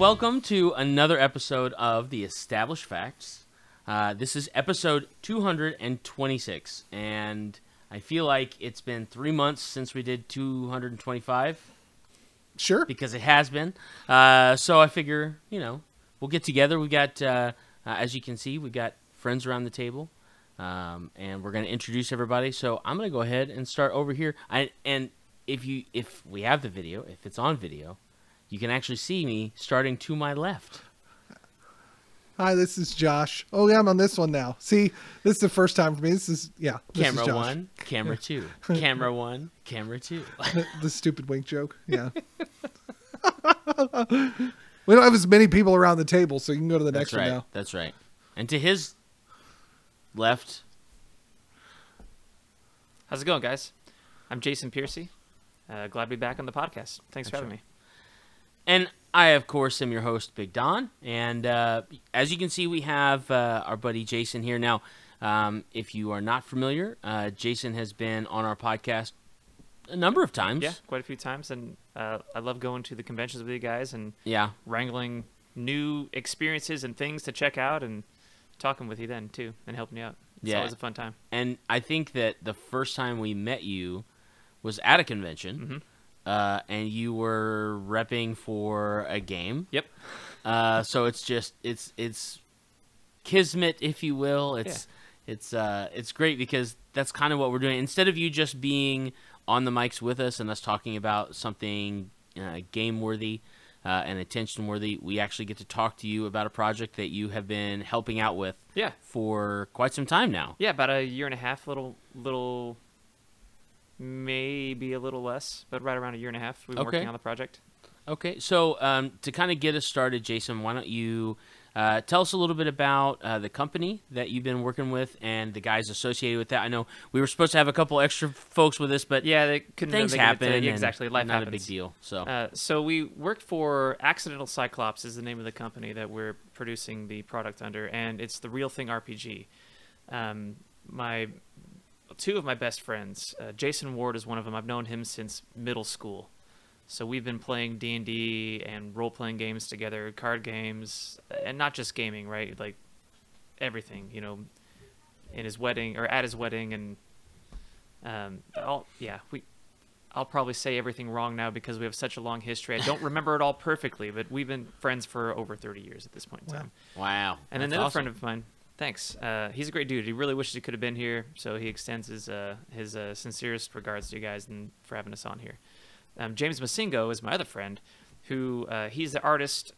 welcome to another episode of The Established Facts. This is episode 226, and I feel like it's been 3 months since we did 225. Sure. Because it has been. So I figure, we'll get together. We got, as you can see, we got friends around the table, and we're going to introduce everybody. So I'm going to go ahead and start over here. And if we have the video, if it's on video, you can actually see me starting to my left. Hi, this is Josh. Oh, yeah, I'm on this one now. See, this is the first time for me. This is Camera one, camera two. Camera one, camera two. The stupid wink joke. Yeah. We don't have as many people around the table, so you can go to the next one now. That's right. And to his left. How's it going, guys? I'm Jason Piercy. Glad to be back on the podcast. Thanks for having me. And I, of course, am your host, Big Don. And as you can see, we have our buddy Jason here. Now, if you are not familiar, Jason has been on our podcast a number of times. Yeah, quite a few times. And I love going to the conventions with you guys and wrangling new experiences and things to check out and talking with you then, too, and helping you out. It's always a fun time. And I think that the first time we met you was at a convention. Mm-hmm. And you were repping for a game. Yep. So it's just it's kismet, if you will. It's great because that's kind of what we're doing. Instead of you just being on the mics with us and us talking about something game worthy and attention worthy, we actually get to talk to you about a project that you have been helping out with. For quite some time now. Yeah, about a year and a half. Little. Maybe a little less, but right around a year and a half we've been working on the project. Okay, so to kind of get us started, Jason, why don't you tell us a little bit about the company that you've been working with and the guys associated with that. I know we were supposed to have a couple extra folks with us, but they couldn't. Things happen. Exactly, life not happens. a big deal. So we worked for Accidental Cyclops is the name of the company that we're producing the product under, and it's the Real Thing RPG. Two of my best friends, Jason Ward is one of them. I've known him since middle school. So we've been playing D&D and role-playing games together, card games, and not just gaming, right? Like everything, in his wedding or at his wedding. And I'll probably say everything wrong now because we have such a long history. I don't remember it all perfectly, but we've been friends for over 30 years at this point in time. Wow. And then another friend of mine, thanks. He's a great dude. He really wishes he could have been here, so he extends his sincerest regards to you guys and for having us on here. James Musingo is my other friend, who he's the artist.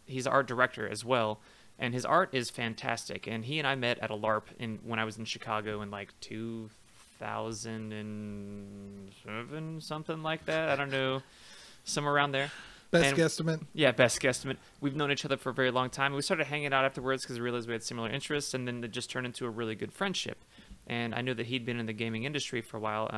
He's the art director as well, and his art is fantastic. And he and I met at a LARP when I was in Chicago in like 2007, something like that. I don't know, somewhere around there. Best guesstimate. Yeah, best guesstimate. We've known each other for a very long time. We started hanging out afterwards because we realized we had similar interests, and then it just turned into a really good friendship. And I knew that he'd been in the gaming industry for a while.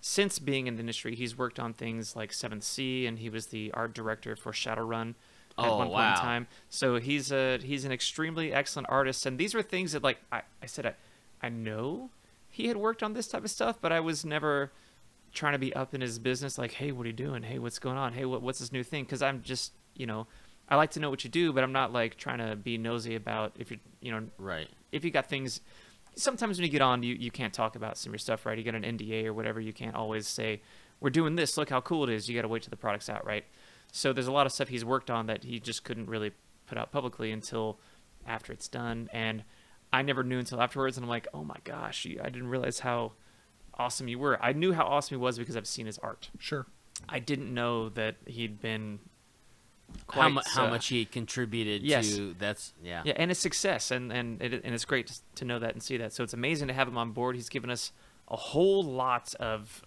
Since being in the industry, he's worked on things like 7th Sea, and he was the art director for Shadowrun at one point in time. So he's an extremely excellent artist, and these were things that, like I said, I know he had worked on this type of stuff, but I was never trying to be up in his business, like, hey, what are you doing? Hey, what's going on? Hey, what's this new thing? Because I'm just, I like to know what you do, but I'm not like trying to be nosy about if you're, right. If you got things. Sometimes when you get on, you can't talk about some of your stuff, right? You get an NDA or whatever. You can't always say, we're doing this. Look how cool it is. You got to wait till the product's out, right? So there's a lot of stuff he's worked on that he just couldn't really put out publicly until after it's done. And I never knew until afterwards. And I'm like, oh my gosh, I didn't realize how awesome you were. I knew how awesome he was because I've seen his art. Sure. I didn't know that he'd been how much he contributed to and his success, and it's great to know that and see that. So it's amazing to have him on board. He's given us a whole lot of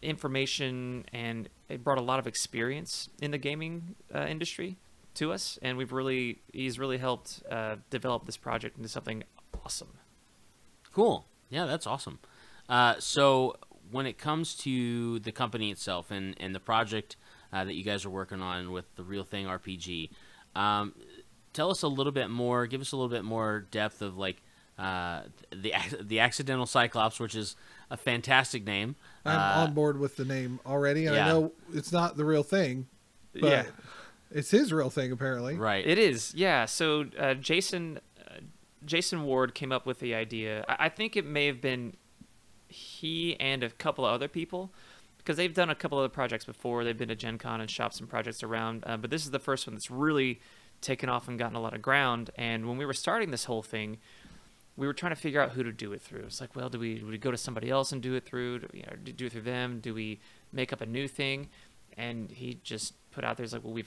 information, and it brought a lot of experience in the gaming industry to us, and he's really helped develop this project into something awesome. Cool. Yeah, that's awesome. So when it comes to the company itself and the project that you guys are working on with the Real Thing RPG, tell us a little bit more. Give us a little bit more depth of like the Accidental Cyclops, which is a fantastic name. I'm on board with the name already, and I know it's not the real thing, Yeah, it's his real thing apparently. Right. it is. Yeah. So Jason Ward came up with the idea. I think it may have been he and a couple of other people, because they've done a couple other projects before. They've been to Gen Con and shopped some projects around, but this is the first one that's really taken off and gotten a lot of ground. And when we were starting this whole thing, we were trying to figure out who to do it through. It's like, well, do we go to somebody else and do it through? Do it through them? Do we make up a new thing? And he just put out there, he's like, well,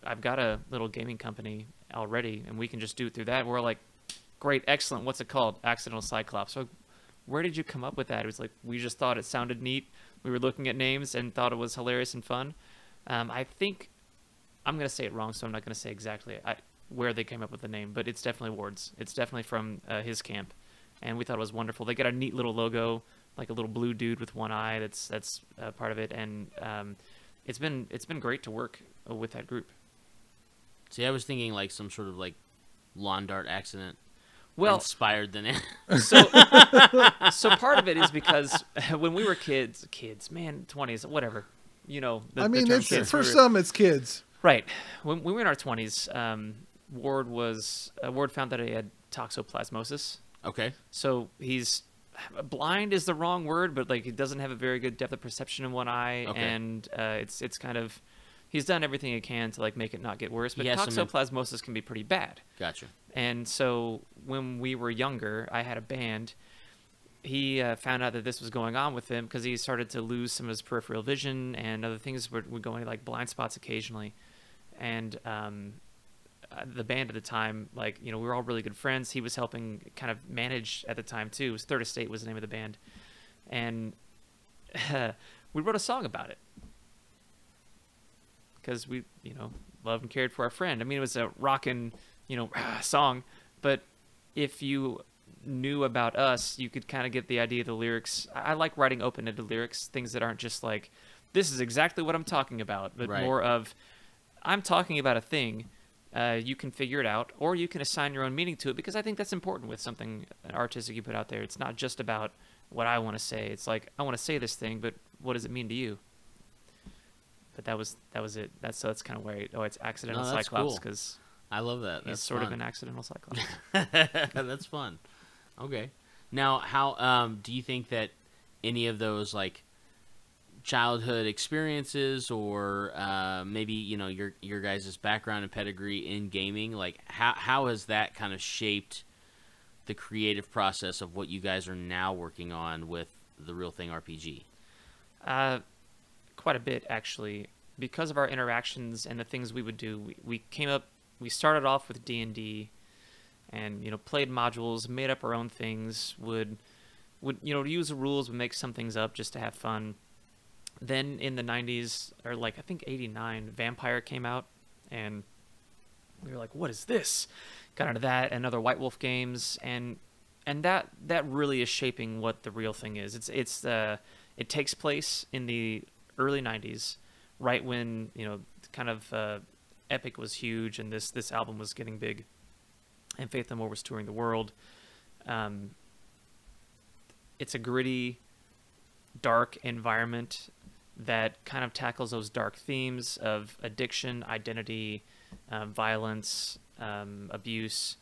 I've got a little gaming company already, and we can just do it through that. And we're like, great, excellent. What's it called? Accidental Cyclops. So where did you come up with that? It was like, we just thought it sounded neat. We were looking at names and thought it was hilarious and fun. I think I'm going to say it wrong, so I'm not going to say exactly where they came up with the name, but it's definitely Ward's. It's definitely from his camp, and we thought it was wonderful. They got a neat little logo, like a little blue dude with one eye. That's part of it, and it's been great to work with that group. See, I was thinking like some sort of like lawn dart accident. Well, inspired the name. So part of it is because when we were kids, man, 20s, whatever, you know. I mean, some it's kids. Right. When we were in our 20s, Ward found that he had toxoplasmosis. Okay. So he's blind is the wrong word, but like he doesn't have a very good depth of perception in one eye, okay. And it's kind of, he's done everything he can to like make it not get worse, but toxoplasmosis can be pretty bad. Gotcha. And so when we were younger, I had a band. He found out that this was going on with him because he started to lose some of his peripheral vision, and other things were going like blind spots occasionally. And the band at the time, like, you know, we were all really good friends. He was helping kind of manage at the time too. It was Third Estate was the name of the band, and we wrote a song about it because we, you know, loved and cared for our friend. I mean, it was a rockin', you know, song, but if you knew about us, you could kind of get the idea of the lyrics. I like writing open-ended lyrics, things that aren't just like, this is exactly what I'm talking about, but right. More of, I'm talking about a thing, you can figure it out, or you can assign your own meaning to it, because I think that's important with something artistic you put out there. It's not just about what I want to say. It's like, I want to say this thing, but what does it mean to you? But that was it. That's kind of where it's accidental Cyclops, because I love that. He's sort of an accidental Cyclops. That's fun. Okay. Now, how do you think that any of those like childhood experiences, or maybe, you know, your guys' background and pedigree in gaming, like how has that kind of shaped the creative process of what you guys are now working on with the Real Thing RPG? Quite a bit, actually, because of our interactions and the things we would do. We started off with D&D, and, you know, played modules, made up our own things, would you know, use the rules, would make some things up just to have fun. Then in the 90s, or like I think 89, Vampire came out, and we were like, what is this? Got into that and other White Wolf games, and that really is shaping what the Real Thing is. It takes place in the early 90s, right when, you know, kind of Epic was huge, and this album was getting big, and Faith No More was touring the world. It's a gritty, dark environment that kind of tackles those dark themes of addiction, identity, violence, abuse,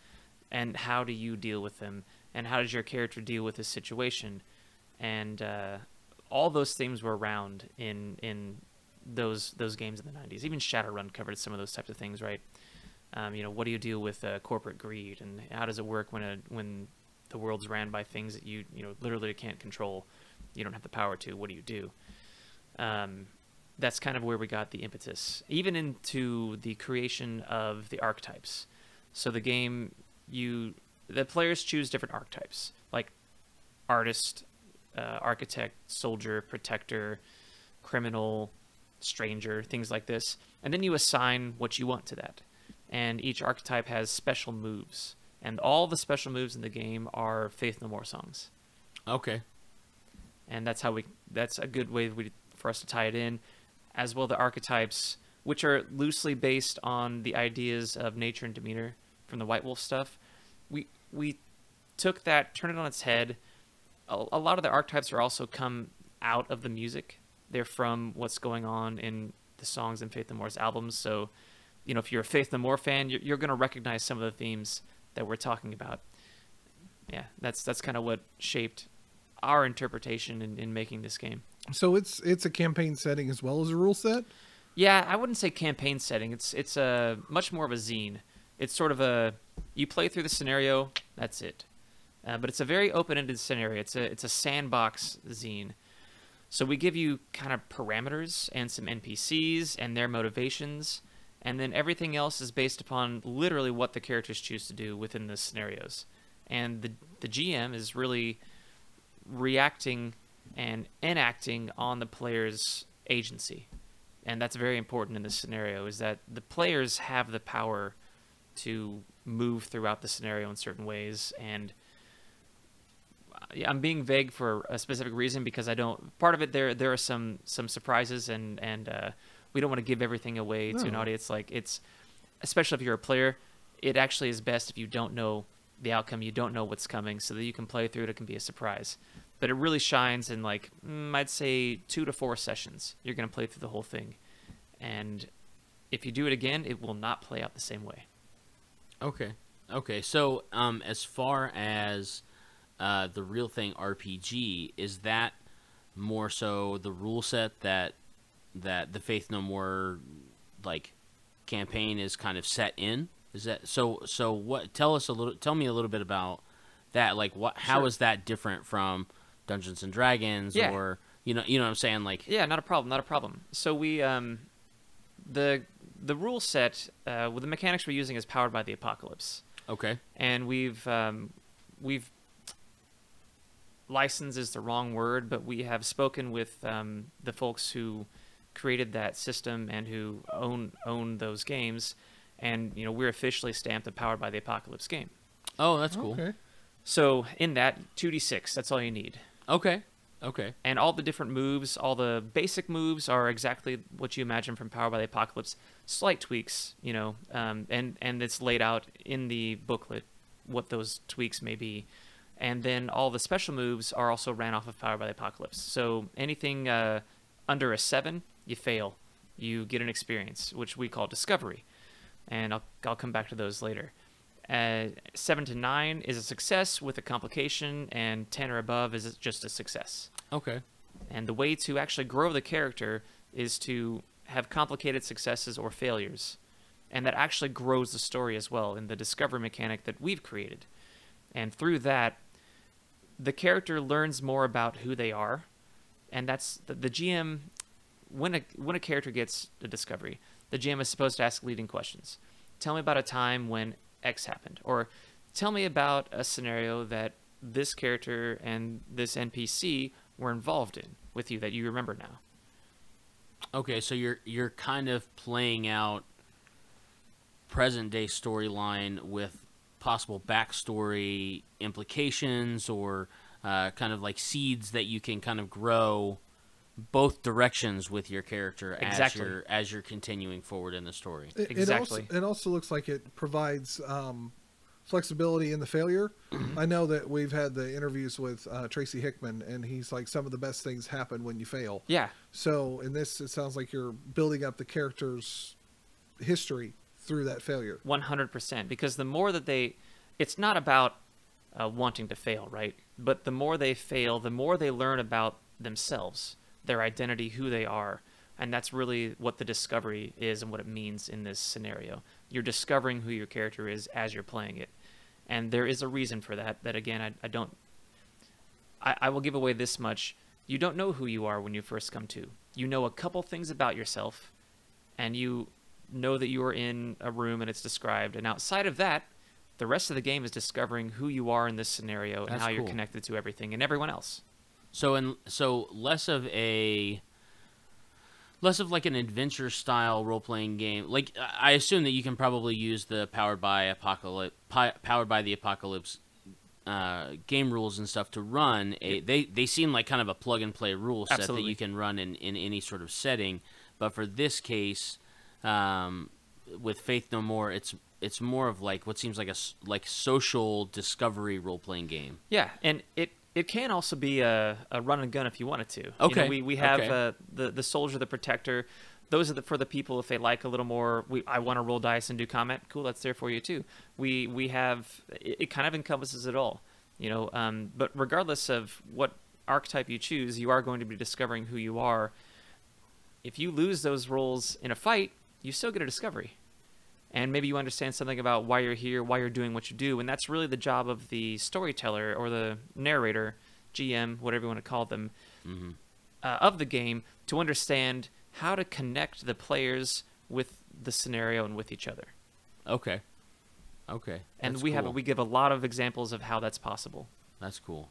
and how do you deal with them, and how does your character deal with this situation. And all those themes were around in those games in the 90s. Even Shadowrun covered some of those types of things, right? You know, what do you deal with corporate greed, and how does it work when the world's ran by things that you know literally can't control? You don't have the power to. What do you do? That's kind of where we got the impetus, even into the creation of the archetypes. So the game, the players choose different archetypes, like artist, architect, soldier, protector, criminal, stranger, things like this. And then you assign what you want to that. And each archetype has special moves. And all the special moves in the game are Faith No More songs. Okay. And that's a good way for us to tie it in. As well, the archetypes, which are loosely based on the ideas of nature and demeanor from the White Wolf stuff. We took that, turned it on its head. A lot of the archetypes are also come out of the music. They're from what's going on in the songs in Faith No More's albums. So, if you're a Faith No More fan, you're going to recognize some of the themes that we're talking about. Yeah, that's kind of what shaped our interpretation in making this game. So it's a campaign setting as well as a rule set? Yeah, I wouldn't say campaign setting. It's a much more of a zine. It's sort of you play through the scenario, that's it. But it's a very open-ended scenario. It's a sandbox zine. So we give you kind of parameters and some NPCs and their motivations, and then everything else is based upon literally what the characters choose to do within the scenarios. And the GM is really reacting and enacting on the player's agency. And that's very important in this scenario, is that the players have the power to move throughout the scenario in certain ways. And I'm being vague for a specific reason, because part of it, there are some surprises, and we don't want to give everything away to an audience. Like, especially if you're a player, it actually is best if you don't know the outcome, you don't know what's coming, so that you can play through it. It can be a surprise. But it really shines in, like, I'd say 2 to 4 sessions. You're going to play through the whole thing. And if you do it again, it will not play out the same way. Okay. So, as far as the Real Thing RPG, is that more so the rule set that the Faith No More, like, campaign is kind of set in? Is that so? What? Tell me a little bit about that. Like, how is that different from Dungeons and Dragons, or you know what I'm saying? Like, yeah, not a problem. So we the rule set with the mechanics we're using is powered by the Apocalypse. Okay. And we've licensed is the wrong word, but we have spoken with the folks who created that system and who own those games, and we're officially stamped a powered by the Apocalypse game. Oh, that's cool. Okay. So in that 2d6, that's all you need. Okay. And all the different moves, all the basic moves are exactly what you imagine from Powered by the Apocalypse. Slight tweaks, and it's laid out in the booklet what those tweaks may be. And then all the special moves are also ran off of Powered by the Apocalypse. So anything under a 7, you fail. You get an experience, which we call Discovery. And I'll come back to those later. 7 to 9 is a success with a complication, and 10 or above is just a success. Okay. And the way to actually grow the character is to have complicated successes or failures. And that actually grows the story as well in the discovery mechanic that we've created. And through that, the character learns more about who they are. And that's the GM, when a character gets a discovery, the GM is supposed to ask leading questions. Tell me about a time when X happened, or tell me about a scenario that this character and this NPC were involved in with you that you remember now. Okay, so you're kind of playing out present day storyline with possible backstory implications, or kind of like seeds that you can kind of grow both directions with your character as you're continuing forward in the story. Exactly. It also looks like it provides flexibility in the failure. I know that we've had the interviews with Tracy Hickman, and he's like, some of the best things happen when you fail. Yeah. So in this, it sounds like you're building up the character's history through that failure. 100%. Because the more that it's not about wanting to fail, right? But the more they fail, the more they learn about themselves, their identity, who they are. And that's really what the discovery is and what it means in this scenario. You're discovering who your character is as you're playing it. And there is a reason for that again, I will give away this much. You don't know who you are when you first come to. You know a couple things about yourself, and you know that you are in a room and it's described. And outside of that, the rest of the game is discovering who you are in this scenario and how you're connected to everything and everyone else. So less of like an adventure style role playing game. Like, I assume that you can probably use the Powered by the Apocalypse game rules and stuff to run. They seem like kind of a plug and play rule set that you can run in any sort of setting. But for this case, with Faith No More, it's more of like what seems like a social discovery role playing game. Yeah, and It can also be a run and gun if you wanted to. Okay. We have Okay. the soldier, the protector. Those are for the people if they like a little more. I want to roll dice and do combat. Cool, that's there for you too. We have it kind of encompasses it all. But regardless of what archetype you choose, you are going to be discovering who you are. If you lose those rolls in a fight, you still get a discovery. And maybe you understand something about why you're here, why you're doing what you do. And that's really the job of the storyteller or the narrator, GM, whatever you want to call them, of the game, to understand how to connect the players with the scenario and with each other. Okay. And That's we cool. give a lot of examples of how that's possible. That's cool.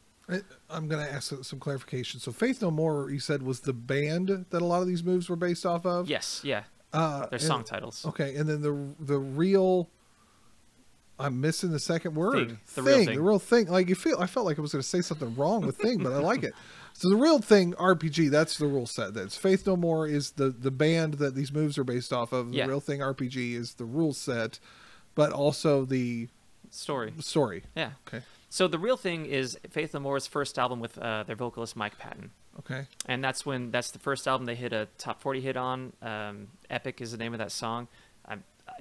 I'm going to ask some clarification. So Faith No More, you said, was the band that a lot of these moves were based off of? Yes, yeah. They're song titles. Okay, and then the real, I'm missing the second word. Real thing. The real thing. Like I felt like I was going to say something wrong with thing, but I like it. So the real thing RPG, that's the rule set. That's Faith No More is the band that these moves are based off of. The real thing RPG is the rule set, but also the story. Yeah. Okay. So the real thing is Faith No More's first album with their vocalist Mike Patton. Okay. And that's the first album they hit a top 40 hit on. Epic is the name of that song.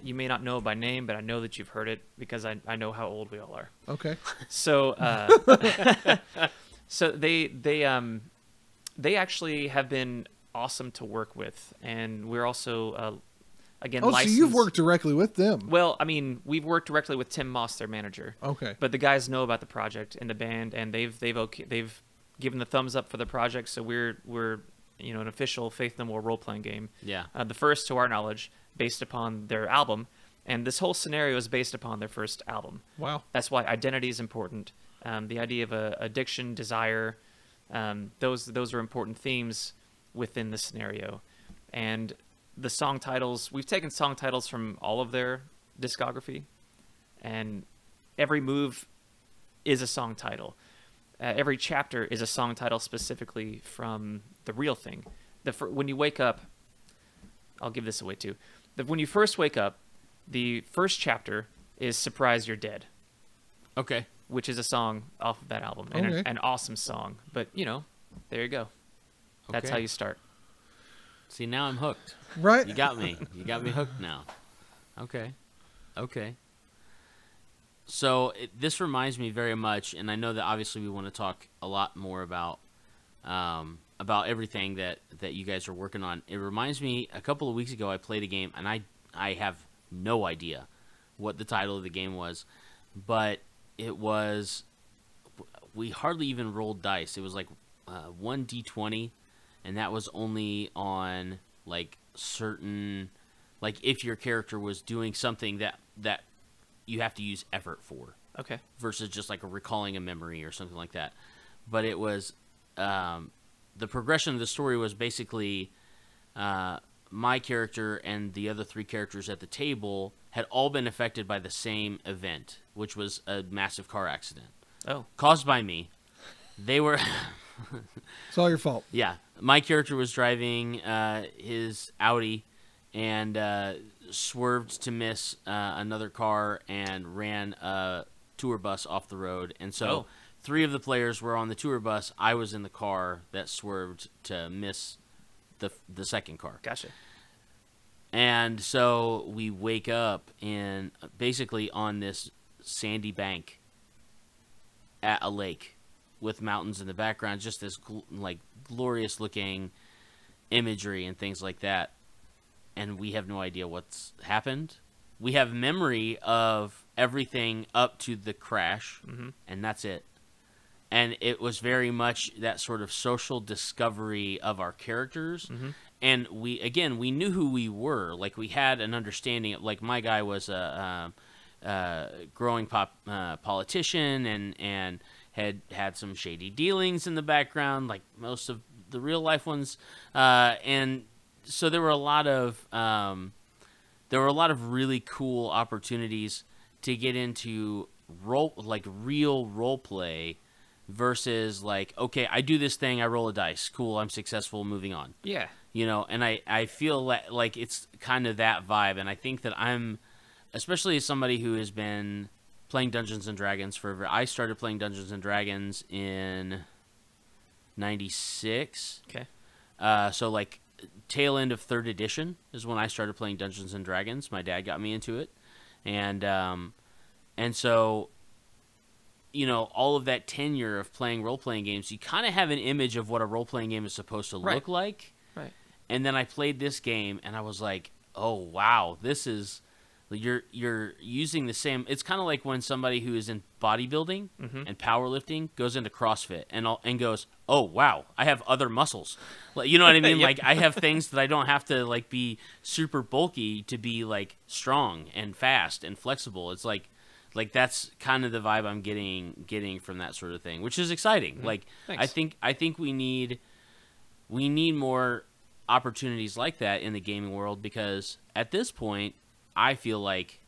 You may not know it by name, but I know that you've heard it because I know how old we all are. Okay. So so they actually have been awesome to work with, and we're also again licensed. So you've worked directly with them. Well, I mean, we've worked directly with Tim Moss, their manager. Okay. But the guys know about the project and the band, and they've given the thumbs up for the project, so we're an official Faith No More role-playing game. Yeah. The first, to our knowledge, based upon their album, and this whole scenario is based upon their first album. Wow. That's why identity is important. The idea of addiction, desire, those are important themes within the scenario. And the song titles, we've taken song titles from all of their discography, and every move is a song title. Every chapter is a song title specifically from the real thing. When you wake up, I'll give this away too. When you first wake up, the first chapter is Surprise You're Dead. Okay. Which is a song off of that album. And an awesome song. But, there you go. That's Okay. how you start. See, now I'm hooked. Right. You got me. You got me hooked now. Okay. So this reminds me very much, and I know that obviously we want to talk a lot more about everything that you guys are working on. It reminds me, a couple of weeks ago I played a game, and I have no idea what the title of the game was, but it was, we hardly even rolled dice. It was like 1d20, and that was only on like certain, like if your character was doing something that you have to use effort for. Okay. Versus just like recalling a memory or something like that. But it was, the progression of the story was basically my character and the other three characters at the table had all been affected by the same event, which was a massive car accident. Oh. Caused by me. They were... It's all your fault. Yeah. My character was driving his Audi and swerved to miss another car and ran a tour bus off the road. And so 3 of the players were on the tour bus. I was in the car that swerved to miss the second car. Gotcha. And so we wake up in basically on this sandy bank at a lake with mountains in the background, just this glorious looking imagery and things like that. And we have no idea what's happened. We have memory of everything up to the crash, and that's it. And it was very much that sort of social discovery of our characters. And we knew who we were. Like, we had an understanding. Like, my guy was a growing politician and had some shady dealings in the background, like most of the real life ones. And so there were a lot of really cool opportunities to get into real role play versus like, okay, I do this thing, I roll a dice, cool, I'm successful, moving on. Yeah. And I feel like it's kind of that vibe, and I think that I'm, especially as somebody who has been playing Dungeons and Dragons forever. I started playing Dungeons and Dragons in '96. Okay. So like tail end of 3rd edition is when I started playing Dungeons and Dragons. My dad got me into it, and so, you know, all of that tenure of playing role-playing games, you kind of have an image of what a role-playing game is supposed to look like. Right. And then I played this game, and I was like, oh wow, this is. You're using the same. It's kind of like when somebody who is in bodybuilding and powerlifting goes into CrossFit and goes, "Oh wow, I have other muscles." Like, you know what I mean? Yep. Like I have things that I don't have to like be super bulky to be like strong and fast and flexible. It's like that's kind of the vibe I'm getting from that sort of thing, which is exciting. Like Thanks. I think we need more opportunities like that in the gaming world, because at this point, I feel like,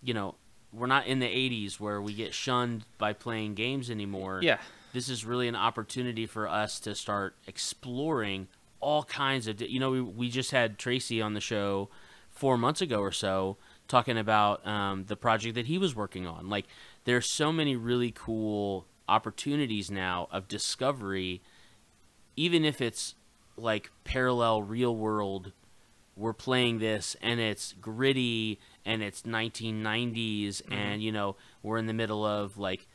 you know, we're not in the 80s where we get shunned by playing games anymore. Yeah. This is really an opportunity for us to start exploring all kinds of... You know, we just had Tracy on the show 4 months ago or so talking about the project that he was working on. Like, there's so many really cool opportunities now of discovery, even if it's like parallel real world. We're playing this and it's gritty and it's 1990s and, you know, we're in the middle of like,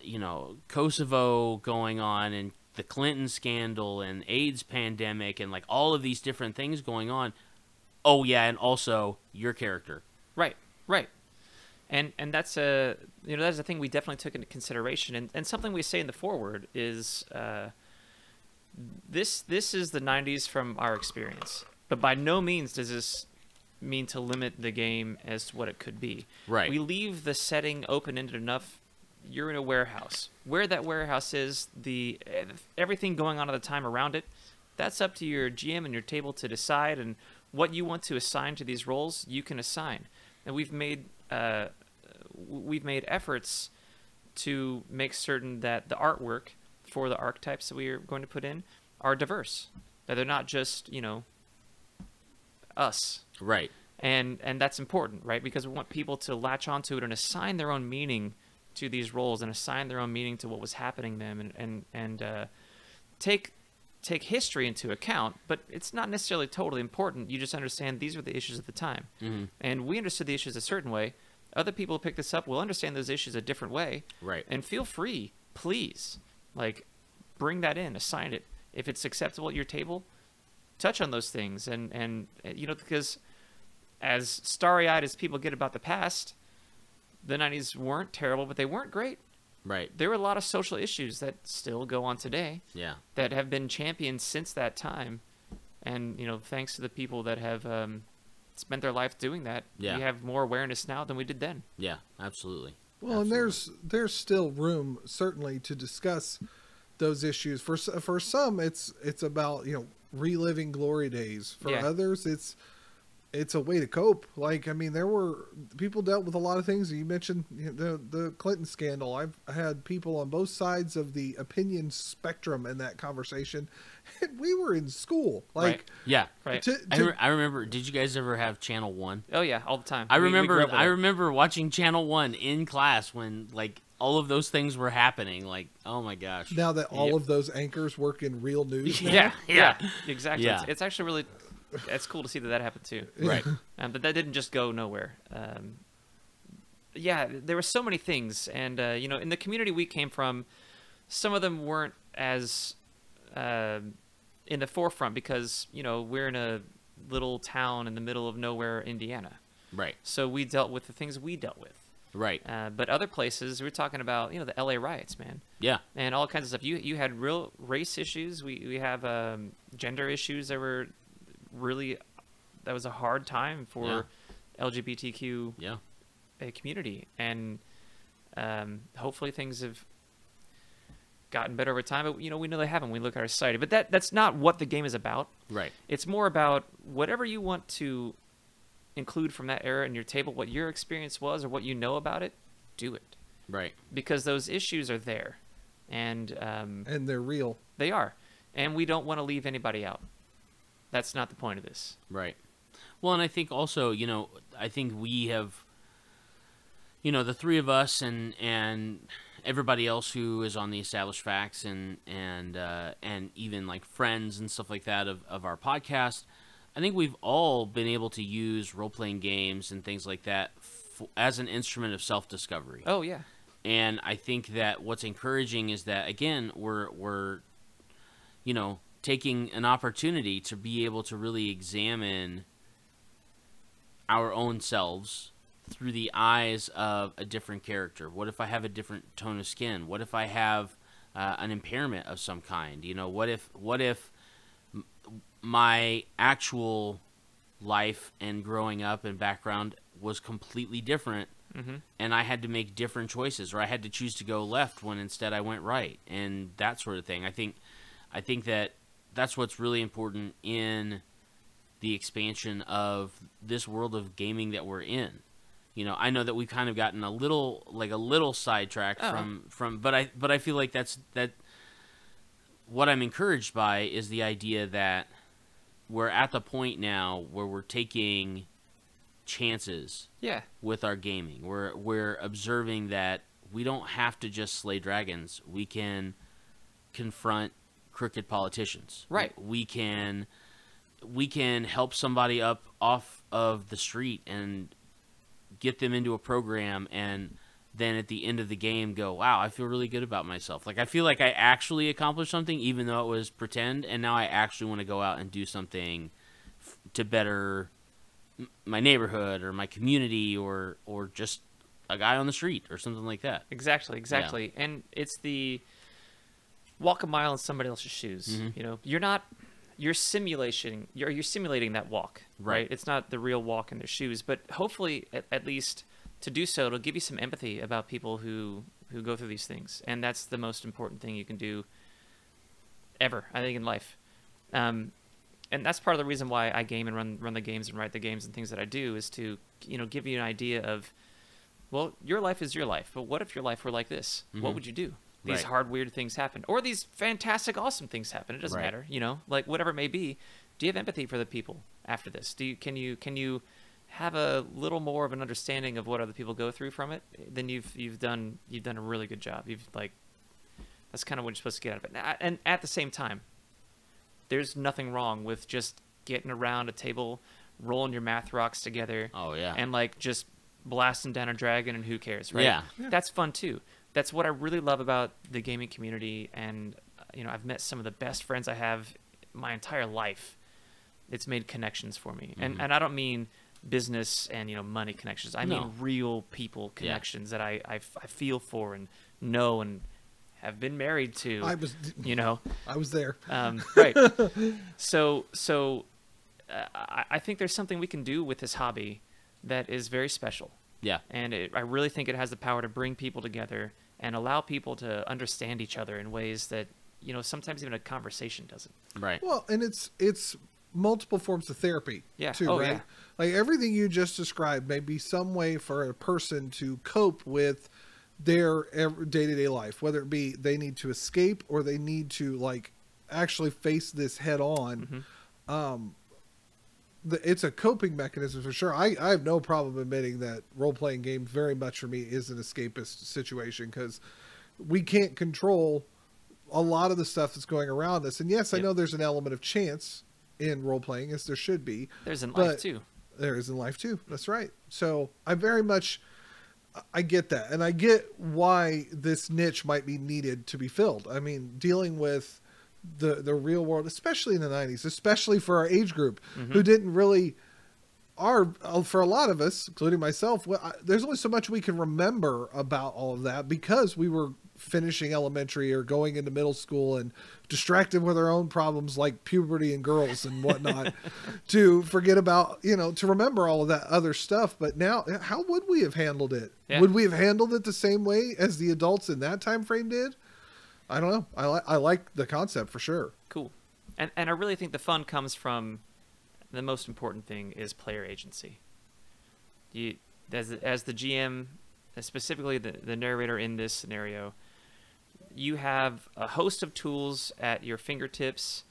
you know, Kosovo going on and the Clinton scandal and AIDS pandemic and like all of these different things going on. Oh yeah. And also your character. Right. And that's that's a thing we definitely took into consideration. And something we say in the foreword is, this is the 90s from our experience. But by no means does this mean to limit the game as to what it could be. Right. We leave the setting open-ended enough. You're in a warehouse. Where that warehouse is, everything going on at the time around it, that's up to your GM and your table to decide. And what you want to assign to these roles, you can assign. And we've made efforts to make certain that the artwork for the archetypes that we are going to put in are diverse. That they're not just, you know, us. Right. And that's important, right? Because we want people to latch onto it and assign their own meaning to these roles and assign their own meaning to what was happening to them and take history into account, but it's not necessarily totally important. You just understand these were the issues at the time. And we understood the issues a certain way. Other people who pick this up will understand those issues a different way. Right. And feel free, please, like, bring that in, assign it. If it's acceptable at your table, touch on those things. And you know, because as starry-eyed as people get about the past, the 90s weren't terrible, but they weren't great. Right. There were a lot of social issues that still go on today. Yeah. That have been championed since that time. And, you know, thanks to the people that have spent their life doing that, yeah, we have more awareness now than we did then. Yeah, absolutely. Well, absolutely. And there's still room, certainly, to discuss those issues. For some, it's about, you know, reliving glory days. For others, it's a way to cope. Like, I mean, there were people dealt with a lot of things. You mentioned, you know, the Clinton scandal. I've had people on both sides of the opinion spectrum in that conversation. And we were in school. Like, right. Yeah. Right. I remember, did you guys ever have Channel 1? Oh, yeah, all the time. I We grew up with it. remember watching Channel 1 in class when, like, all of those things were happening. Like, oh my gosh. Now that all of those anchors work in real news now. Yeah, exactly. Yeah. It's actually really... It's cool to see that happened too. Right. But that didn't just go nowhere. Yeah, there were so many things. And, you know, in the community we came from, some of them weren't as in the forefront because, you know, we're in a little town in the middle of nowhere, Indiana. Right. So we dealt with the things we dealt with. Right. But other places, we're talking about, you know, the LA riots, man. Yeah. And all kinds of stuff. You had real race issues. We have gender issues that were... really, that was a hard time for LGBTQ community, and hopefully things have gotten better over time. But you know, we know they haven't. We look at our society, but that's not what the game is about. Right. It's more about whatever you want to include from that era in your table, what your experience was or what you know about it. Do it. Right. Because those issues are there, and they're real. They are, and we don't want to leave anybody out. That's not the point of this. Right. Well, and I think also, you know, I think we have, the three of us and everybody else who is on the Established Facts and even like friends and stuff like that of our podcast, I think we've all been able to use role-playing games and things like that as an instrument of self-discovery. Oh, yeah. And I think that what's encouraging is that, again, we're taking an opportunity to be able to really examine our own selves through the eyes of a different character. What if I have a different tone of skin? What if I have an impairment of some kind? What if my actual life and growing up and background was completely different, and I had to make different choices, or I had to choose to go left when instead I went right, and that sort of thing. I think that that's what's really important in the expansion of this world of gaming that we're in. I know that we've kind of gotten a little sidetracked but I feel like that what I'm encouraged by is the idea that we're at the point now where we're taking chances with our gaming. We're observing that we don't have to just slay dragons. We can confront crooked politicians. Right. We can help somebody up off of the street and get them into a program, and then at the end of the game go, wow, I feel really good about myself. Like, I feel like I actually accomplished something, even though it was pretend, and now I actually want to go out and do something to better my neighborhood or my community or just a guy on the street or something like that. Exactly. Yeah. And it's the walk a mile in somebody else's shoes. You're simulating that walk, right? It's not the real walk in their shoes, but hopefully at least to do so, it'll give you some empathy about people who go through these things. And that's the most important thing you can do ever, I think, in life. And that's part of the reason why I game and run the games and write the games and things that I do, is to, give you an idea of, well, your life is your life, but what if your life were like this? What would you do? These hard, weird things happen, or these fantastic, awesome things happen. It doesn't matter, like whatever it may be. Do you have empathy for the people after this? Can you have a little more of an understanding of what other people go through from it? Then you've done a really good job. That's kind of what you're supposed to get out of it. And at the same time, there's nothing wrong with just getting around a table, rolling your math rocks together. Oh yeah. And like just blasting down a dragon, and who cares, right? Yeah. That's fun too. That's what I really love about the gaming community, and I've met some of the best friends I have my entire life. It's made connections for me, and I don't mean business and money connections. I mean real people connections that I feel for and know and have been married to. I was there. Right. So I think there's something we can do with this hobby that is very special. Yeah. And I really think it has the power to bring people together and allow people to understand each other in ways that, sometimes even a conversation doesn't. Right. Well, and it's multiple forms of therapy too, right? Yeah. Like everything you just described may be some way for a person to cope with their day-to-day life, whether it be they need to escape or they need to like actually face this head on. It's a coping mechanism for sure. I have no problem admitting that role-playing game very much for me is an escapist situation, because we can't control a lot of the stuff that's going around us. And yes, I know there's an element of chance in role-playing, as there should be. There's in life too. There is in life too. That's right. So I get that. And I get why this niche might be needed to be filled. I mean, dealing with the real world, especially in the 90s, especially for our age group, who didn't really for a lot of us, including myself, there's only so much we can remember about all of that, because we were finishing elementary or going into middle school and distracted with our own problems like puberty and girls and whatnot to forget about, to remember all of that other stuff. But now, how would we have handled it? Yeah. Would we have handled it the same way as the adults in that time frame did? I don't know. I like the concept for sure. Cool. And I really think the fun comes from, the most important thing is player agency. You, as the GM, specifically the narrator in this scenario, you have a host of tools at your fingertips,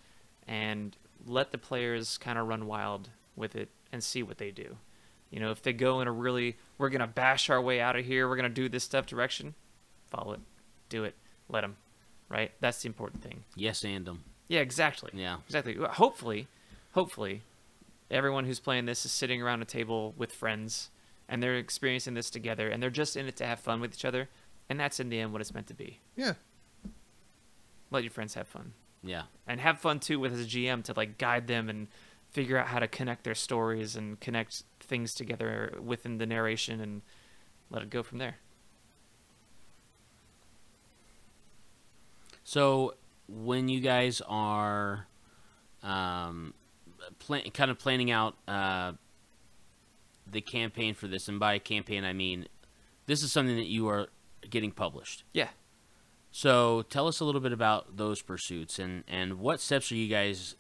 and let the players kind of run wild with it and see what they do. If they go in a really, we're going to bash our way out of here, we're going to do this stuff direction, follow it, do it, let them, right? That's the important thing. Yes, and them. Yeah, exactly. Yeah. Exactly. Hopefully, everyone who's playing this is sitting around a table with friends, and they're experiencing this together, and they're just in it to have fun with each other, and that's in the end what it's meant to be. Yeah. Let your friends have fun. Yeah. And have fun, too, with as a GM to, like, guide them and figure out how to connect their stories and connect things together within the narration and let it go from there. So when you guys are kind of planning out the campaign for this, and by campaign I mean this is something that you are getting published. Yeah. So tell us a little bit about those pursuits and what steps are you guys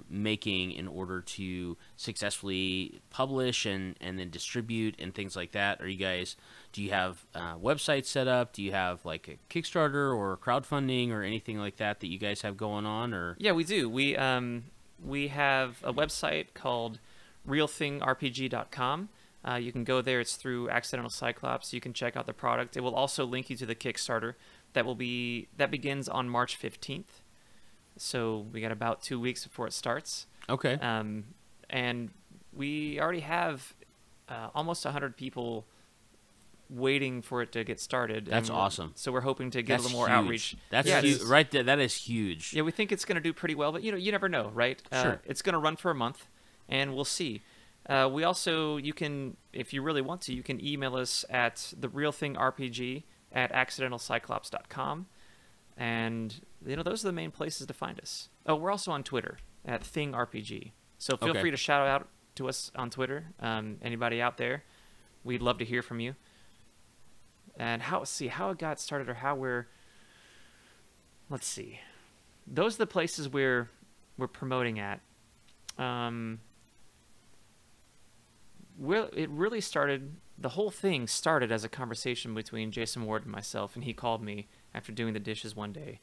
making in order to successfully publish and then distribute and things like that? Do you have websites set up? Do you have like a Kickstarter or crowdfunding or anything like that you guys have going on? Or yeah, we do. We have a website called realthingrpg.com. You can go there. It's through Accidental Cyclops. You can check out the product. It will also link you to the Kickstarter. That begins on March 15th. So we got about 2 weeks before it starts. Okay. And we already have almost 100 people waiting for it to get started. That's awesome. So we're hoping to get a little more huge. outreach. That's huge. Right there. That is huge. Yeah, we think it's going to do pretty well, but you never know, right? Sure. It's going to run for a month, and we'll see. We also, you can, if you really want to, you can email us at therealthingrpg@accidentalcyclops.com, and those are the main places to find us. Oh, we're also on Twitter at thingrpg, so feel free to shout out to us on Twitter. Anybody out there, we'd love to hear from you. And how it got started, or how let's see, those are the places we're promoting at. It really started, the whole thing started as a conversation between Jason Ward and myself, and he called me after doing the dishes one day.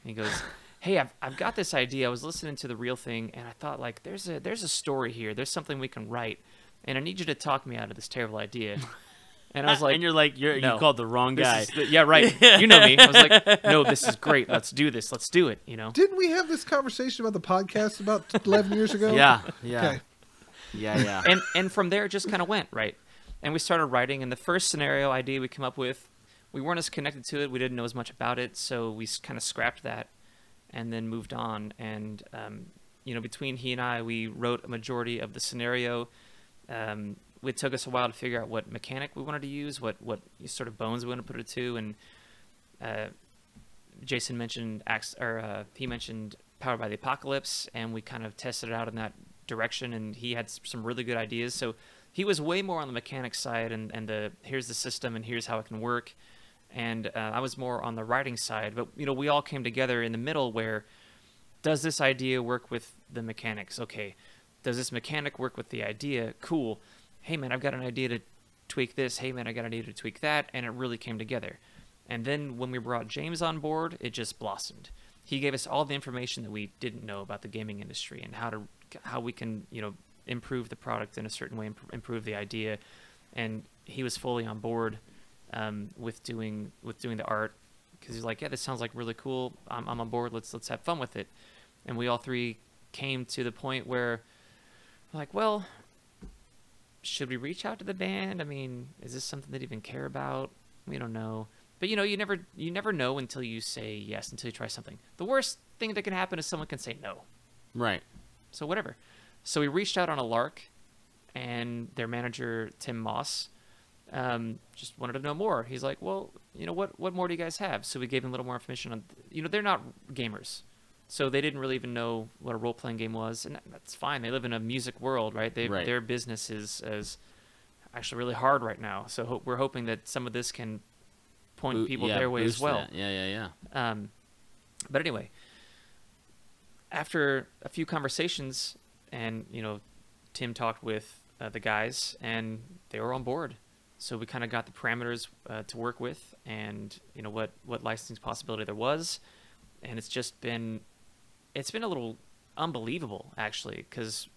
And he goes, hey, I've got this idea. I was listening to The Real Thing, and I thought, like, there's a story here. There's something we can write, and I need you to talk me out of this terrible idea. And I was like, and you're like, you called the wrong guy. Yeah, right. You know me. I was like, no, this is great. Let's do this. Let's do it. Didn't we have this conversation about the podcast about 11 years ago? Yeah. Okay. Yeah. And from there, it just kind of went, right? And we started writing, and the first scenario idea we came up with, we weren't as connected to it. We didn't know as much about it, so we kind of scrapped that and then moved on. And, between he and I, we wrote a majority of the scenario. It took us a while to figure out what mechanic we wanted to use, what sort of bones we wanted to put it to, and Jason mentioned he mentioned Powered by the Apocalypse, and we kind of tested it out in that direction, and he had some really good ideas. So he was way more on the mechanics side, and here's the system, and here's how it can work, and I was more on the writing side. But we all came together in the middle, where does this idea work with the mechanics? Okay, does this mechanic work with the idea? Cool. Hey, man, I've got an idea to tweak this. Hey, man, I got an idea to tweak that. And it really came together. And then when we brought James on board, it just blossomed. He gave us all the information that we didn't know about the gaming industry and how we can, improve the product in a certain way, improve the idea. And he was fully on board with doing the art, because he's like, yeah, this sounds like really cool. I'm on board. Let's have fun with it. And we all three came to the point where we're like, well, should we reach out to the band? I mean, is this something they even care about? We don't know. But you never know until you say yes, until you try something. The worst thing that can happen is someone can say no. Right. So whatever. So we reached out on a lark, and their manager, Tim Moss, just wanted to know more. He's like, well, what more do you guys have? So we gave him a little more information on, they're not gamers. So they didn't really even know what a role-playing game was, and that's fine. They live in a music world, right? Their business is actually really hard right now. So we're hoping that some of this can point people their way as well. That. Yeah. But anyway, after a few conversations, and Tim talked with the guys, and they were on board. So we kind of got the parameters to work with, and what licensing possibility there was, and it's been a little unbelievable, actually, because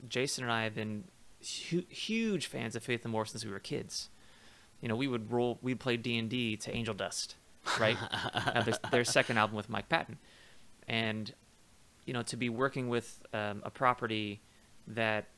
Jason and I have been huge fans of Faith No More since we were kids. You know, we'd play D&D to Angel Dust, right? Their second album with Mike Patton. And, you know, to be working with a property that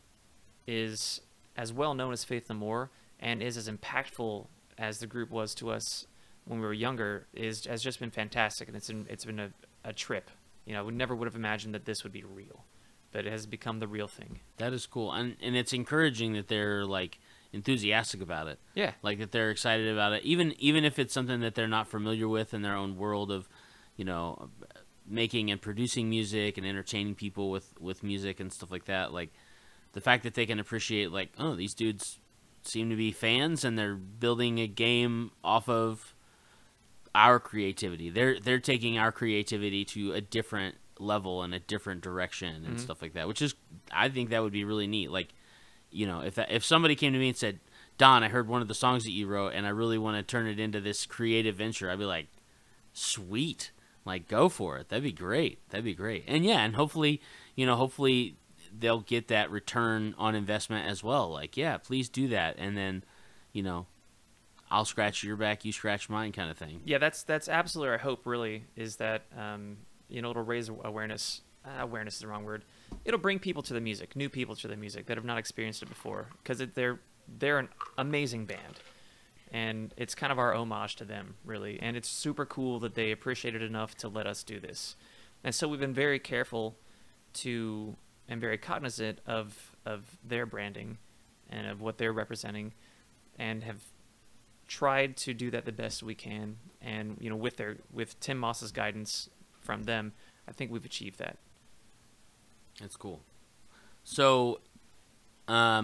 is as well known as Faith No More and is as impactful as the group was to us when we were younger has just been fantastic. And it's been a trip. You know, we never would have imagined that this would be real, but it has become the real thing. That is cool. And it's encouraging that they're, like, enthusiastic about it. Yeah. Like, that they're excited about it. Even if it's something that they're not familiar with in their own world of, you know, making and producing music and entertaining people with music and stuff like that. Like, the fact that they can appreciate, like, oh, these dudes seem to be fans and they're building a game off of our creativity. They're taking our creativity to a different level and a different direction and stuff like that, which is, I think that would be really neat. Like, you know, if somebody came to me and said, Don, I heard one of the songs that you wrote and I really want to turn it into this creative venture, I'd be like, sweet, like, go for it. That'd be great. And yeah, and hopefully they'll get that return on investment as well. Like, yeah, please do that. And then, you know, I'll scratch your back, you scratch mine, kind of thing. Yeah, that's absolutely our hope. Really, is that you know, it'll raise awareness. Awareness is the wrong word. It'll bring people to the music, new people to the music that have not experienced it before, because they're an amazing band, and it's kind of our homage to them, really. And it's super cool that they appreciate it enough to let us do this. And so we've been very careful and very cognizant of their branding and of what they're representing, and have tried to do that the best we can. And, you know, with Tim Moss's guidance from them, I think we've achieved that. That's cool. So, I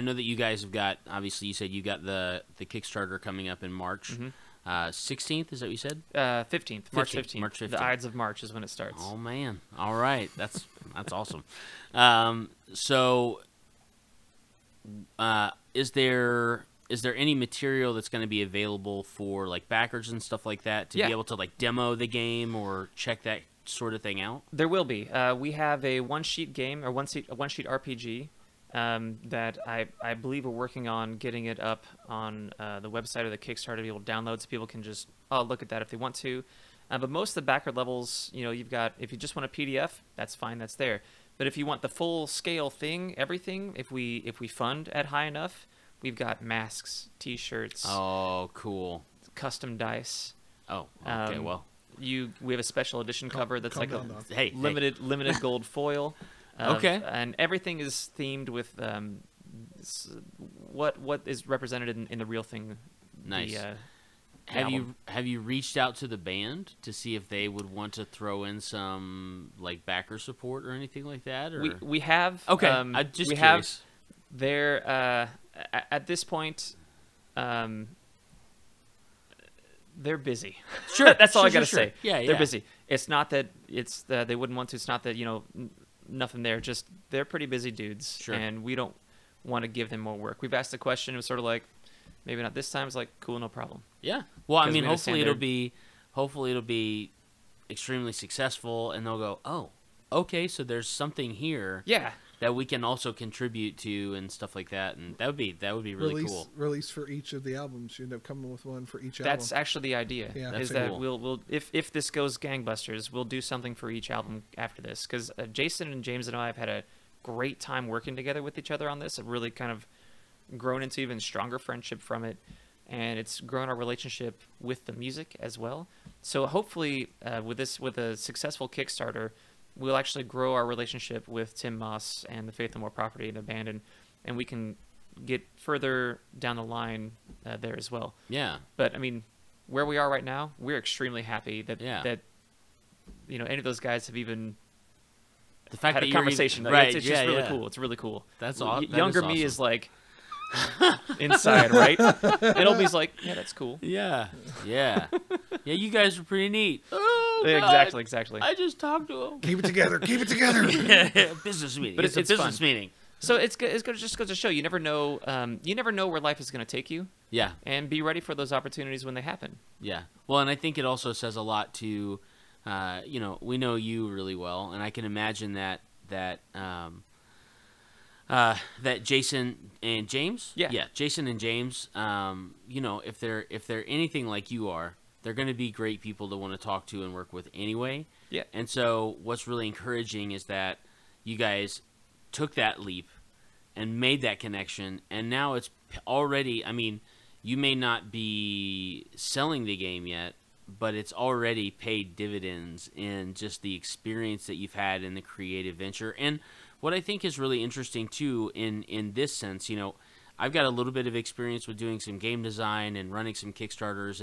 know that you guys have got, obviously you said you got the Kickstarter coming up in March. 16th, is that what you said? 15th, March 15th. March 15th. The Ides of March is when it starts. Oh, man. All right. That's awesome. So, is there any material that's going to be available for, like, backers and stuff like that to be able to, like, demo the game or check that sort of thing out? There will be. We have a one-sheet game, or one-sheet RPG, that I believe we're working on getting it up on the website or the Kickstarter to be able to download, so people can just look at that if they want to. But most of the backer levels, you know, you've got, if you just want a PDF, that's fine, that's there. But if you want the full-scale thing, everything, if we fund at high enough, we've got masks, T-shirts. Oh, cool. Custom dice. Oh, okay, well. We have a special edition cover that's like a limited gold foil. Okay. And everything is themed with what is represented in the real thing. Nice. Have you reached out to the band to see if they would want to throw in some, like, backer support or anything like that? Or? We have. Okay. I'm just curious. Have their at this point. They're busy. Sure, that's all I gotta say. Yeah, they're busy. It's not that they wouldn't want to. It's not that, you know, nothing there. Just they're pretty busy dudes, sure. And we don't want to give them more work. We've asked the question. It was sort of like, maybe not this time. It's like, cool, no problem. Yeah. Well, I mean, hopefully it'll be extremely successful, and they'll go, oh, okay, so there's something here. Yeah. That we can also contribute to and stuff like that, and that would be really cool. Release for each of the albums. You end up coming with one for each album. That's actually the idea. Yeah, is that's that cool. we'll if this goes gangbusters, we'll do something for each album after this. Because Jason and James and I have had a great time working together with each other on this. I've really kind of grown into even stronger friendship from it, and it's grown our relationship with the music as well. So hopefully, with a successful Kickstarter, we'll actually grow our relationship with Tim Moss and the Faith No More property and the band, and we can get further down the line there as well. Yeah. But I mean, where we are right now, we're extremely happy that you know, any of those guys have even the fact had that a conversation. Right. It's just really cool. It's really cool. That's awesome. Younger me is like inside, right? And Obi's like, yeah, that's cool. Yeah. You guys are pretty neat. Oh, God. Exactly. I just talked to him. Keep it together. Yeah, business meeting. But it's a business fun. meeting. So it's just goes to show you never know where life is going to take you. Yeah. And be ready for those opportunities when they happen. Yeah. Well, and I think it also says a lot to, you know, we know you really well, and I can imagine that that Jason and James, yeah, Jason and James, you know, if they're anything like you are, they're going to be great people to want to talk to and work with anyway. Yeah. And so what's really encouraging is that you guys took that leap and made that connection, and now it's already, I mean, you may not be selling the game yet, but it's already paid dividends in just the experience that you've had in the creative venture. And what I think is really interesting too in this sense, you know, I've got a little bit of experience with doing some game design and running some Kickstarters,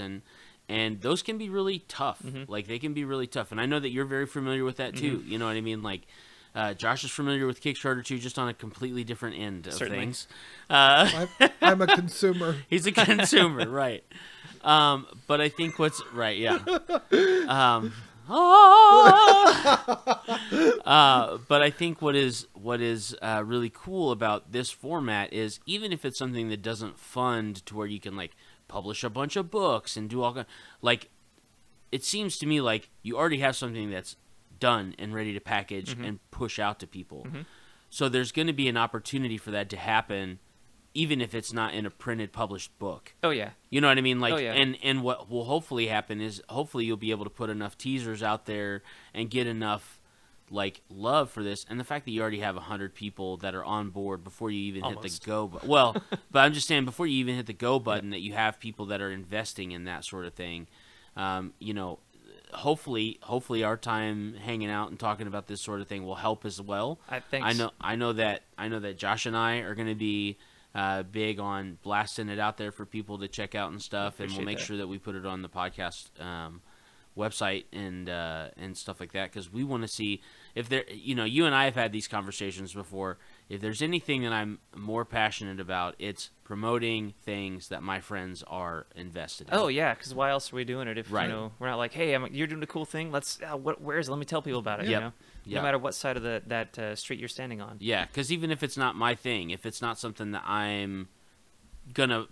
and those can be really tough. Like, they can be really tough. And I know that you're very familiar with that too. You know what I mean? Like, Josh is familiar with Kickstarter too, just on a completely different end of things. I'm a consumer. He's a consumer, right? But I think what's right, yeah. But I think what is really cool about this format is, even if it's something that doesn't fund to where you can like publish a bunch of books and do all like, it seems to me like you already have something that's done and ready to package and push out to people. So there's going to be an opportunity for that to happen, even if it's not in a printed, published book. Oh, yeah. You know what I mean? Like, oh, yeah. And what will hopefully happen is, hopefully you'll be able to put enough teasers out there and get enough, like, love for this. And the fact that you already have 100 people that are on board before you even hit the go button. Well, but I'm just saying, before you even hit the go button, that you have people that are investing in that sort of thing. You know, hopefully our time hanging out and talking about this sort of thing will help as well. I know that Josh and I are going to be big on blasting it out there for people to check out and stuff, and we'll make sure that we put it on the podcast website and stuff like that, because we want to see if there, you know, you and I have had these conversations before. If there's anything that I'm more passionate about, it's promoting things that my friends are invested in. Oh yeah, because why else are we doing it if you know, we're not like, hey, you're doing a cool thing. Let's where is it? Let me tell people about it. You know, no matter what side of that street you're standing on. Yeah, because even if it's not my thing, if it's not something that I'm gonna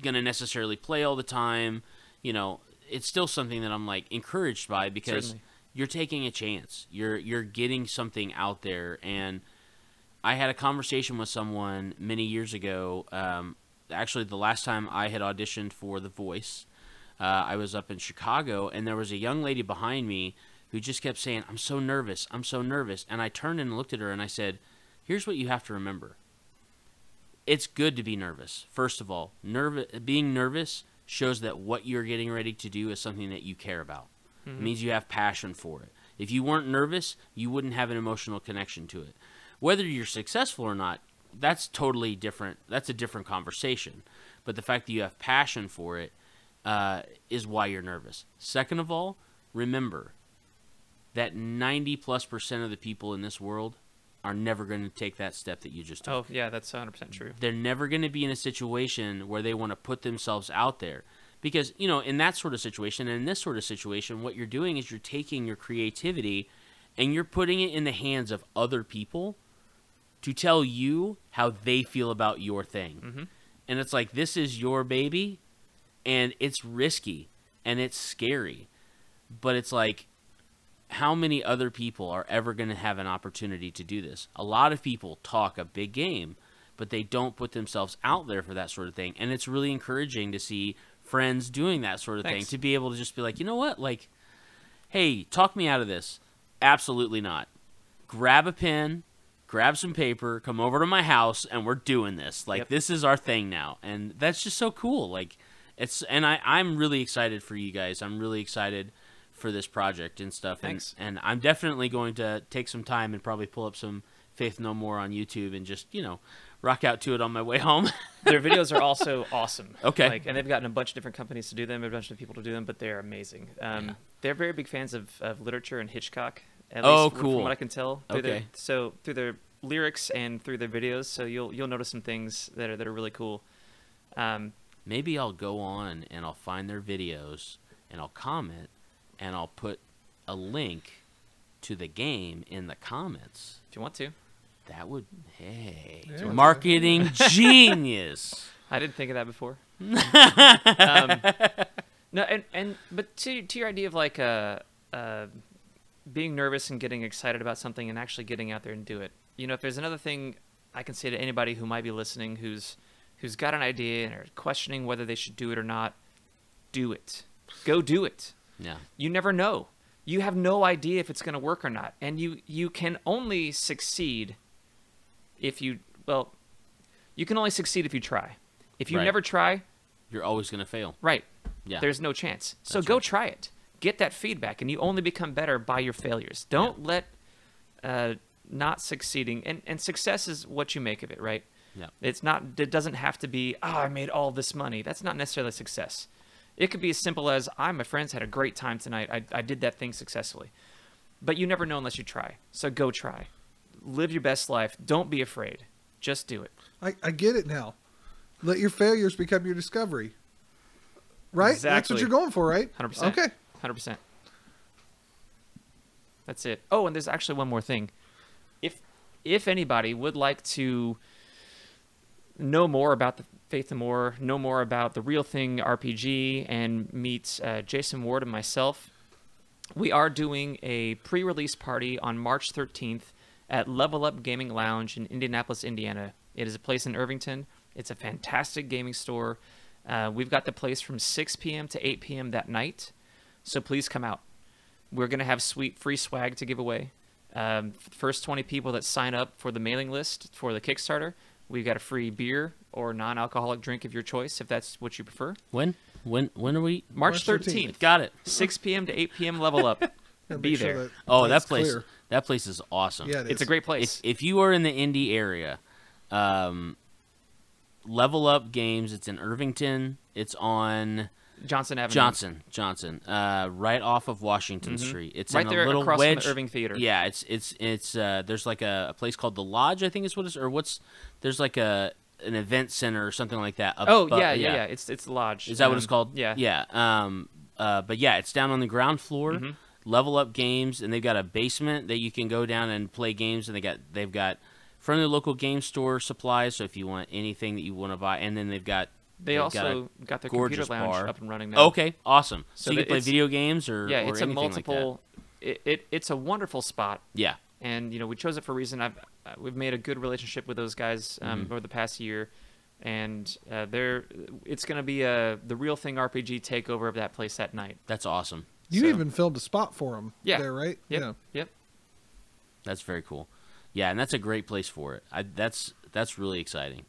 necessarily play all the time, you know, it's still something that I'm like encouraged by, because Certainly. You're taking a chance. You're getting something out there. And I had a conversation with someone many years ago. Actually, the last time I had auditioned for The Voice, I was up in Chicago, and there was a young lady behind me who just kept saying, I'm so nervous, I'm so nervous. And I turned and looked at her and I said, here's what you have to remember. It's good to be nervous. First of all, being nervous shows that what you're getting ready to do is something that you care about. It means you have passion for it. If you weren't nervous, you wouldn't have an emotional connection to it. Whether you're successful or not, that's totally different. That's a different conversation. But the fact that you have passion for it is why you're nervous. Second of all, remember that 90+% of the people in this world are never going to take that step that you just took. Oh, yeah, that's 100% true. They're never going to be in a situation where they want to put themselves out there. Because, you know, in that sort of situation and in this sort of situation, what you're doing is you're taking your creativity and you're putting it in the hands of other people to tell you how they feel about your thing. And it's like, this is your baby, and it's risky and it's scary. But it's like, how many other people are ever going to have an opportunity to do this? A lot of people talk a big game, but they don't put themselves out there for that sort of thing. And it's really encouraging to see friends doing that sort of thing, to be able to just be like, you know what, like, hey, talk me out of this. Absolutely not. Grab a pen, grab some paper, come over to my house, and we're doing this. Like, this is our thing now. And that's just so cool. Like, I'm really excited for you guys. I'm really excited for this project and stuff. And I'm definitely going to take some time and probably pull up some Faith No More on YouTube and just, you know, rock out to it on my way home. Their videos are also awesome. Okay. And they've gotten a bunch of different companies to do them, a bunch of people to do them, but they're amazing. They're very big fans of literature and Hitchcock. At least cool. From what I can tell. Through their lyrics and through their videos, so you'll notice some things that are really cool. Maybe I'll go on and I'll find their videos and I'll comment and I'll put a link to the game in the comments. If you want to. That would, marketing genius. I didn't think of that before. No, but to your idea of like being nervous and getting excited about something and actually getting out there and do it. You know, if there's another thing I can say to anybody who might be listening who's got an idea and are questioning whether they should do it or not, do it. Go do it. Yeah. You never know. You have no idea if it's going to work or not. And you can only succeed if you can only succeed if you try. If you never try, you're always going to fail. Right. Yeah. There's no chance. So go try it. Get that feedback, and you only become better by your failures. Don't let not succeeding, and success is what you make of it, right? Yeah. It doesn't have to be, I made all this money. That's not necessarily success. It could be as simple as, my friends had a great time tonight. I did that thing successfully. But you never know unless you try. So go try. Live your best life. Don't be afraid. Just do it. I get it now. Let your failures become your discovery. Right? Exactly. That's what you're going for, right? 100%. Okay. 100%. That's it. Oh, and there's actually one more thing. If anybody would like to know more about the Faith No More, know more about the Real Thing RPG, and meet Jason Ward and myself, we are doing a pre-release party on March 13th at Level Up Gaming Lounge in Indianapolis, Indiana. It is a place in Irvington. It's a fantastic gaming store. We've got the place from 6 p.m. to 8 p.m. that night, so please come out. We're going to have sweet free swag to give away. First 20 people that sign up for the mailing list for the Kickstarter, we've got a free beer or non-alcoholic drink of your choice, if that's what you prefer. When are we? March 13th. Got it. 6 p.m. to 8 p.m. Level Up. Be there. That place. Clear. That place is awesome. Yeah, it's a great place. If you are in the Indy area, Level Up Games. It's in Irvington. It's on Johnson Avenue. Johnson. Right off of Washington Street. It's right in a there little across wedge. from the Irving Theater. Yeah, it's there's like a place called the Lodge, I think is what it's, or there's like an event center or something like that. Yeah. It's the Lodge. Is that what it's called? Yeah. Yeah. But yeah, it's down on the ground floor. Mm-hmm. Level Up Games, and they've got a basement that you can go down and play games, and they've got from the local game store supplies. So if you want anything that you want to buy, and then they've also got their computer lounge bar up and running now. Okay, awesome. So you can play it's video games or it's a anything multiple. Like that. It's a wonderful spot. Yeah, and we chose it for a reason. We've made a good relationship with those guys over the past year, and it's going to be the Real Thing RPG takeover of that place that night. That's awesome. You even filmed a spot for them. Yeah. There, right? Yep. Yeah. Yep. That's very cool. Yeah, and that's a great place for it. That's really exciting.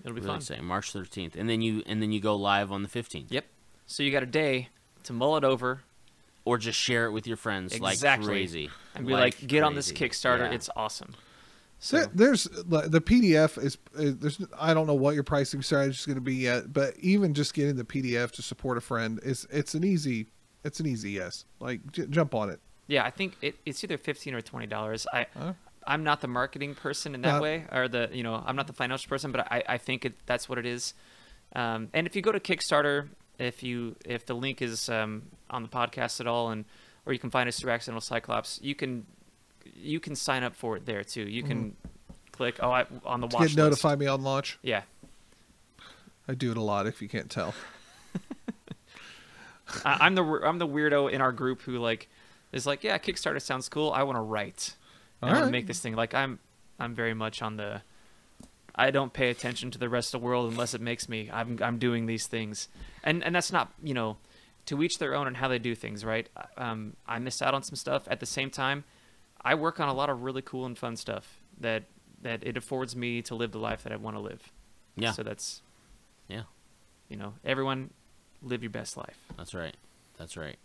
It'll be really fun. exciting. March 13th, and then you go live on the 15th. Yep. So you got a day to mull it over, or just share it with your friends like crazy, and be like, get on this Kickstarter. Yeah. It's awesome. So there's the PDF is there's I don't know what your pricing strategy is going to be yet, but even just getting the PDF to support a friend it's an easy yes. Like jump on it. Yeah, I think it's either $15 or $20. I'm not the marketing person in that way, or I'm not the financial person, but I think that's what it is. And if you go to Kickstarter, if the link is on the podcast at all, or you can find us through Accidental Cyclops, you can sign up for it there too. You can click on the watch list. Notify me on launch. Yeah, I do it a lot if you can't tell. I'm the weirdo in our group who is like, yeah, Kickstarter sounds cool. I want to write. I want to make this thing. Like I'm very much on the. I don't pay attention to the rest of the world unless it makes me. I'm doing these things, and that's not to each their own and how they do things, right? I missed out on some stuff. At the same time, I work on a lot of really cool and fun stuff that it affords me to live the life that I want to live. Yeah. So that's. Yeah. Everyone, live your best life. That's right. That's right.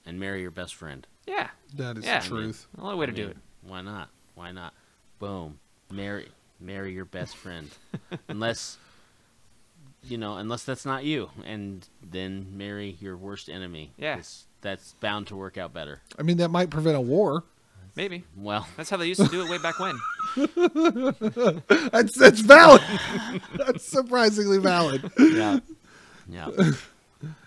And marry your best friend. Yeah. That is the truth. The only way to do it. Why not? Why not? Boom. Marry your best friend. Unless that's not you. And then marry your worst enemy. Yeah. That's bound to work out better. I mean, that might prevent a war. Maybe. Well. That's how they used to do it way back when. That's valid. That's surprisingly valid. Yeah. Yeah.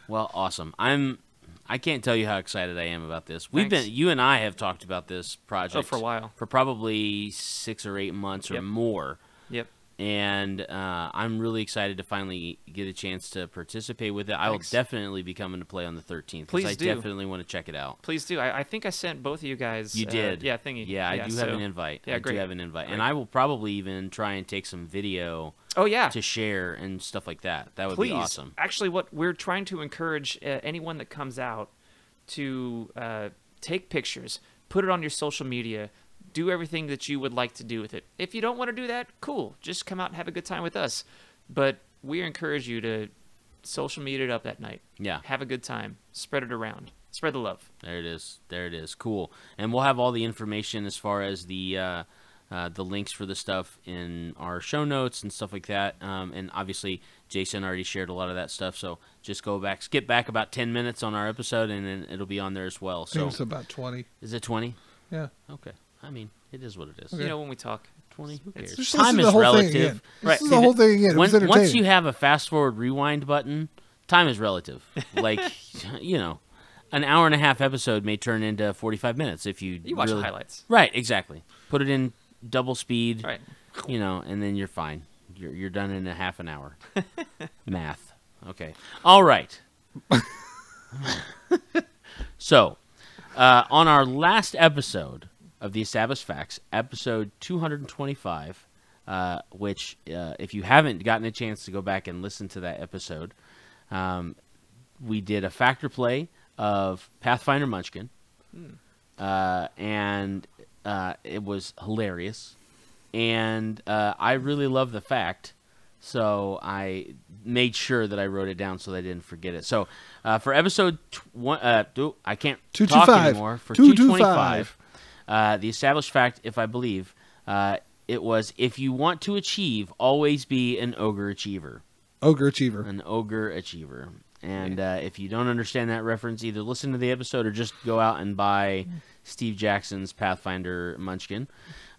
Well, awesome. I can't tell you how excited I am about this. You and I have talked about this project for a while. For probably 6 or 8 months or more. Yep. and I'm really excited to finally get a chance to participate with it. I will definitely be coming to play on the 13th. Please I do. Definitely want to check it out. Please do. I think I sent both of you guys. You did. Yeah, thingy. Yeah, I do have an invite. Yeah, great. I do have an invite. Great. And I will probably even try and take some video to share and stuff like that. That would be awesome. Actually, what we're trying to encourage anyone that comes out to take pictures, put it on your social media, do everything that you would like to do with it. If you don't want to do that, cool. Just come out and have a good time with us. But we encourage you to social media it up that night. Yeah. Have a good time. Spread it around. Spread the love. There it is. There it is. Cool. And we'll have all the information as far as the links for the stuff in our show notes and stuff like that. And obviously, Jason already shared a lot of that stuff. So just skip back about 10 minutes on our episode, and then it'll be on there as well. So it's about 20. Is it 20? Yeah. Okay. I mean, it is what it is. Okay. You know, when we talk. 20, who cares? Just Time is the whole relative. Thing again. Right. This is the whole thing again. It was entertaining. Once you have a fast forward rewind button, time is relative. Like, you know, an hour and a half episode may turn into 45 minutes if you watch the highlights. Right, exactly. Put it in double speed, right? You know, and then you're fine. You're done in a half an hour. Math. Okay. All right. So, on our last episode of the Established Facts, episode 225, which if you haven't gotten a chance to go back and listen to that episode, we did a factor play of Pathfinder Munchkin, and it was hilarious, and I really love the fact, so I made sure that I wrote it down so that I didn't forget it. So for episode I can't talk anymore. For 225, the established fact, if I believe, it was, if you want to achieve, always be an ogre achiever. Ogre achiever. An ogre achiever. And if you don't understand that reference, either listen to the episode or just go out and buy Steve Jackson's Pathfinder Munchkin.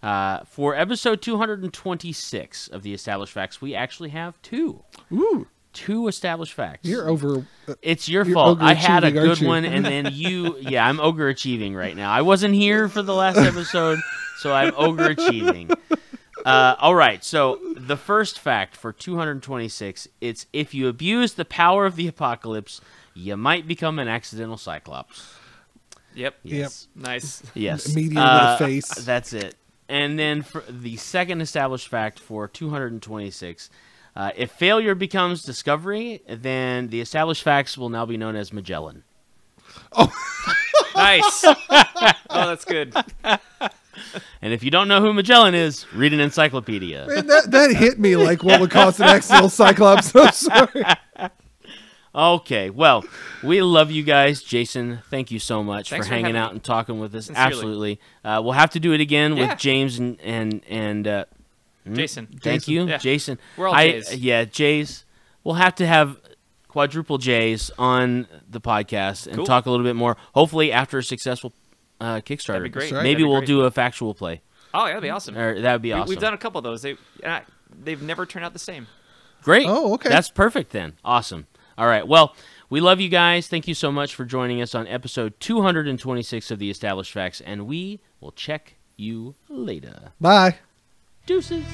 For episode 226 of the Established Facts, we actually have two. Ooh. Two established facts. You're over. It's your fault. I had a good one, and then you... Yeah, I'm ogre achieving right now. I wasn't here for the last episode, so I'm ogre achieving. All right, so the first fact for 226, it's, if you abuse the power of the apocalypse, you might become an accidental Cyclops. Yep. Yes. Yep. Nice. Yes. Immediate with a face. That's it. And then for the second established fact for 226, if failure becomes discovery, then the established facts will now be known as Magellan. Oh, nice. Oh, that's good. And if you don't know who Magellan is, read an encyclopedia. Man, that hit me like what would cause an accidental Cyclops. I'm sorry. Okay, well, we love you guys. Jason, thank you so much for hanging out and talking with us. Sincerely. Absolutely. We'll have to do it again with James and Jason. Thank you, yeah. Jason. We're all J's. Yeah, J's. We'll have to have quadruple J's on the podcast and talk a little bit more, hopefully after a successful Kickstarter. That'd be great. Right. Maybe we'll do a factual play. Oh, yeah, that'd be awesome. That would be awesome. We've done a couple of those. They've never turned out the same. Great. Oh, okay. That's perfect then. Awesome. All right. Well, we love you guys. Thank you so much for joining us on episode 226 of the Established Facts, and we will check you later. Bye. Deuces.